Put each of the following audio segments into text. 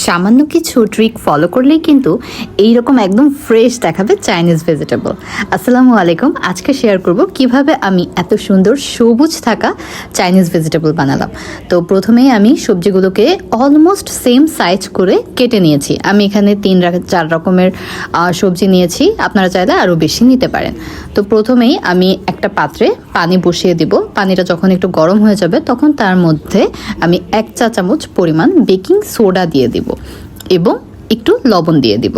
সামান্য কিছু trick follow করলেই কিন্তু এইরকম একদম ফ্রেশ দেখাবে চাইনিজ ভেজিটেবল। আসসালামু আলাইকুম। আজকে শেয়ার করব কিভাবে আমি এত সুন্দর সবুজ থাকা চাইনিজ ভেজিটেবল বানালাম। তো প্রথমেই আমি সবজিগুলোকে অলমোস্ট সেম সাইজ করে কেটে নিয়েছি। আমি এখানে 3-4 রকমের সবজি নিয়েছি, আপনারা চাইলে আরও বেশি নিতে পারেন। তো প্রথমেই আমি একটা পাত্রে পানি বসিয়ে দিব। পানিটা যখন একটু গরম হয়ে যাবে তখন তার মধ্যে আমি 1 চা চামচ পরিমাণ বেকিং সোডা দিয়ে দিব এবং একটু লবণ দিয়ে দিব।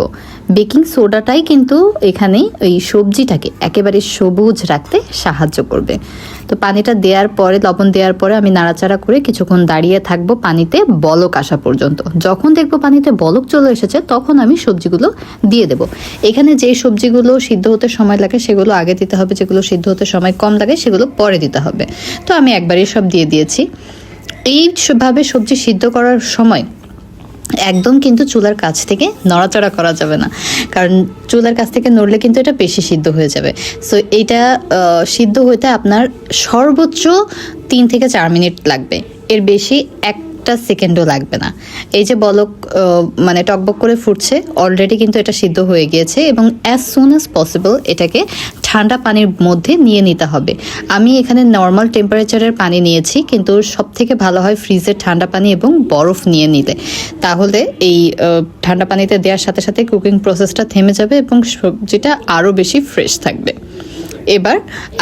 বেকিং সোডাটাই কিন্তু এখানে এই সবজিটাকে একেবারে সবুজ রাখতে সাহায্য করবে। তো পানিটা দেওয়ার পরে, লবণ দেওয়ার পরে আমি নাড়াচাড়া করে কিছুক্ষণ দাঁড়িয়ে থাকবো পানিতে বলক আসা পর্যন্ত। যখন দেখবো পানিতে বলক চলে এসেছে তখন আমি সবজিগুলো দিয়ে দেব। এখানে যে সবজিগুলো সিদ্ধ হতে সময় লাগে সেগুলো আগে দিতে হবে, যেগুলো সিদ্ধ হতে সময় কম লাগে সেগুলো পরে দিতে হবে। তো আমি একবারই সব দিয়ে দিয়েছি। এইভাবে সবজি সিদ্ধ করার সময় একদম কিন্তু চুলার কাছ থেকে নড়াচড়া করা যাবে না, কারণ চুলার কাছ থেকে নড়লে কিন্তু এটা বেশি সিদ্ধ হয়ে যাবে। সো এইটা সিদ্ধ হতে আপনার সর্বোচ্চ 3 থেকে 4 মিনিট লাগবে, এর বেশি একটা সেকেন্ডও লাগবে না। এই যে বলক মানে টকবক করে ফুটছে, অলরেডি কিন্তু এটা সিদ্ধ হয়ে গিয়েছে এবং অ্যাজ সুন অ্যাজ পসিবল এটাকে ঠান্ডা পানির মধ্যে নিয়ে নিতে হবে। আমি এখানে নর্মাল টেম্পারেচারের পানি নিয়েছি, কিন্তু সব থেকে ভালো হয় ফ্রিজের ঠান্ডা পানি এবং বরফ নিয়ে নিলে। তাহলে এই ঠান্ডা পানিতে দেওয়ার সাথে সাথে কুকিং প্রসেসটা থেমে যাবে এবং সবজিটা আরও বেশি ফ্রেশ থাকবে। এবার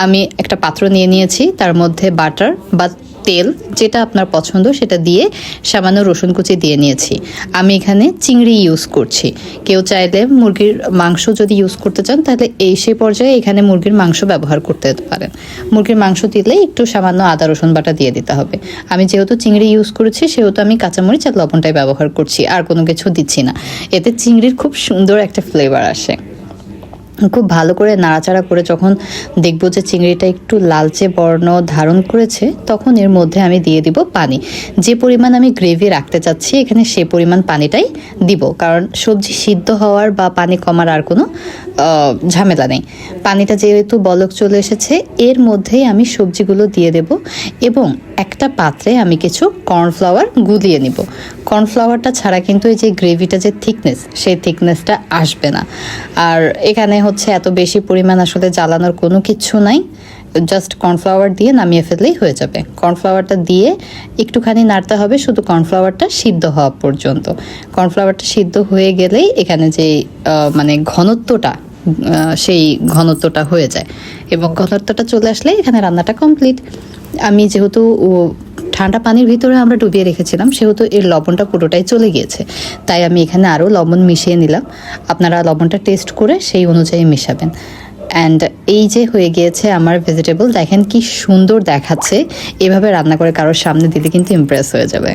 আমি একটা পাত্র নিয়ে নিয়েছি, তার মধ্যে বাটার বা তেল যেটা আপনার পছন্দ সেটা দিয়ে সামান্য রসুন কুচি দিয়ে নিয়েছি। আমি এখানে চিংড়ি ইউজ করছি। কেউ চাইলে মুরগির মাংস যদি ইউজ করতে চান তাহলে সেই পর্যায়ে এখানে মুরগির মাংস ব্যবহার করতে পারেন। মুরগির মাংস দিলে একটু সামান্য আদা রসুন বাটা দিয়ে দিতে হবে। আমি যেহেতু চিংড়ি ইউজ করেছি সেহেতু আমি কাঁচামরিচ আর লবণটাই ব্যবহার করছি, আর কোনো কিছু দিচ্ছি না। এতে চিংড়ির খুব সুন্দর একটা ফ্লেভার আসে। খুব ভালো করে নাড়াচাড়া করে যখন দেখবো যে চিংড়িটা একটু লালচে বর্ণ ধারণ করেছে তখন এর মধ্যে আমি দিয়ে দিব পানি। যে পরিমাণ আমি গ্রেভি রাখতে চাচ্ছি এখানে সে পরিমাণ পানিটাই দিব, কারণ সবজি সিদ্ধ হওয়ার বা পানি কমার আর কোনো ঝামেলা নেই। পানিটা যেহেতু বলক চলে এসেছে এর মধ্যেই আমি সবজিগুলো দিয়ে দেব এবং একটা পাত্রে আমি কিছু কর্নফ্লাওয়ার গুলিয়ে নিব। কর্নফ্লাওয়ারটা ছাড়া কিন্তু এই যে গ্রেভিটা যে থিকনেস সেই থিকনেসটা আসবে না। আর এখানে হচ্ছে এত বেশি পরিমাণ আসলে জ্বালানোর কোনো কিছু নাই, জাস্ট কর্নফ্লাওয়ার দিয়ে নামিয়ে ফেললেই হয়ে যাবে। কর্নফ্লাওয়ারটা দিয়ে একটুখানি নাড়তে হবে শুধু কর্নফ্লাওয়ারটা সিদ্ধ হওয়া পর্যন্ত। কর্নফ্লাওয়ারটা সিদ্ধ হয়ে গেলেই এখানে যে মানে ঘনত্বটা সেই ঘনত্বটা হয়ে যায় এবং ঘনত্বটা চলে আসলে এখানে রান্নাটা কমপ্লিট। আমি যেহেতু ঠান্ডা পানির ভিতরে আমরা ডুবিয়ে রেখেছিলাম সেহেতু এর লবণটা পুরোটাই চলে গিয়েছে, তাই আমি এখানে আরও লবণ মিশিয়ে নিলাম। আপনারা লবণটা টেস্ট করে সেই অনুযায়ী মেশাবেন। অ্যান্ড এই যে হয়ে গিয়েছে আমার ভেজিটেবল, দেখেন কি সুন্দর দেখাচ্ছে। এভাবে রান্না করে কারোর সামনে দিলে কিন্তু ইমপ্রেস হয়ে যাবে।